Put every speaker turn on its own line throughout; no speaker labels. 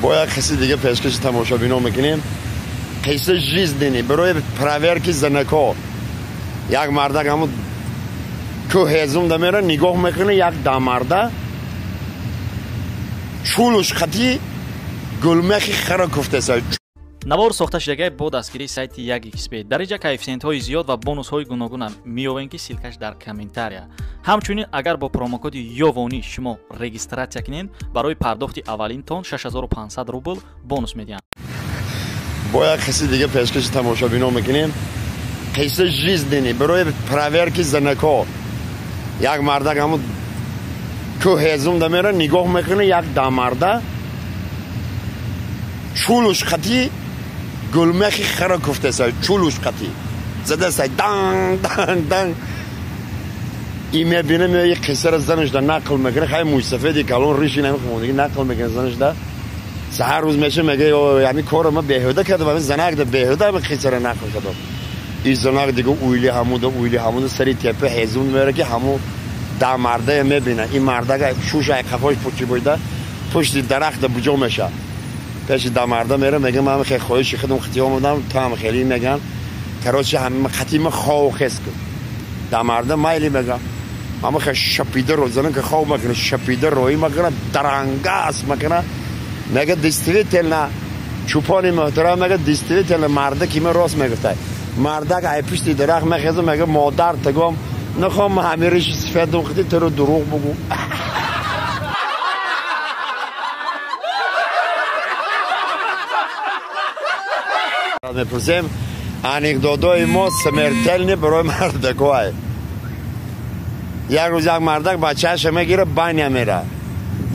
با یک قصه دیگه پیشکش تماشابینا میکنیم. قصه جیزدینی برای پرورکی زنکا. یک مرده همون که هزم دمیره نگاه میکنه یک دامرده چولوش خطی گلمخی خرا کفته سای.
навор сохта шудагии бо дастгирии сайти 1xp дариҷа коэффициентҳои зиёд ва бонусҳои гуногуна меёбем ки силкаш дар комментария. ҳамчунин агар бо промокоди ёвонӣ шумо регистратсия кунед барои пардохти аввалин тон 6500 рубл бонус медиҳанд.
бо як қисси дига пешкаши тамошобино мекунем. қисси жиздини барои проверки занако. як марда ҳамун ку ҳезум дамера нигоҳ мекуне як дамарда чулуш хати گلمخی خرا کفته سای چولوش قطی زده سای دان دان دان این میبینه میگه یک قصر زنش دا نقل میکنه خیلی موسفیدی کلون ریشی نمیخونه دیگه نقل میکنه زنش دا سهر روز میشه میگه یعنی کار ما بهوده کرده و زنک دا بهوده به قصر نقل کرده این زنک دیگه اویلی همون سری تپه هزون میره که همون دا مرده میبینه این مرده که شوش های خفاش پوچی بویده پشت درخت بجا میشه پیش دامرده میره میگه من خیلی خواهشی خودم خطی آمدم تا هم خیلی میگن کراچی همه خطی من خواه خیست کن دامرده مایلی میگه اما خیلی شپیده رو زنم که خواه میکنه شپیده روی میکنه درنگاس میکنه میگه دیستوی تل نه چوپانی محترم میگه دیستوی تل مرده که من راست میگفته مرده که ای پشتی درخت میخیزه میگه مادر تگم نخوام همه ریش سفید خطی تو رو دروغ بگو میپرسیم انیکدوتای ما سمرتلنی برای مردکای یک روز یک مردک بچه‌اش میگیره بانیا میره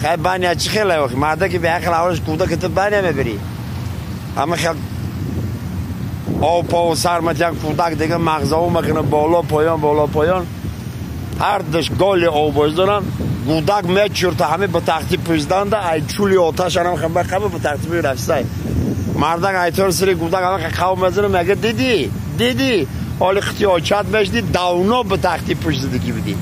خیلی بانیا چی خیلی وقت مردکی به عقل اولش کوده که تو بانیا میبری اما خیلی آب پا و سرمت یک کودک دیگه مغزاو میکنه بالا پایان هر دش گالی آباز دارن کودک میچورته همه به تختی پشدنده ای چولی آتش هم خبر به تختی میرفته مردک ایتار سری کودک همه خواب میزنه میگه دیدی حالی خطی آچت میشدی داونا به تختی پشت دیگه بدی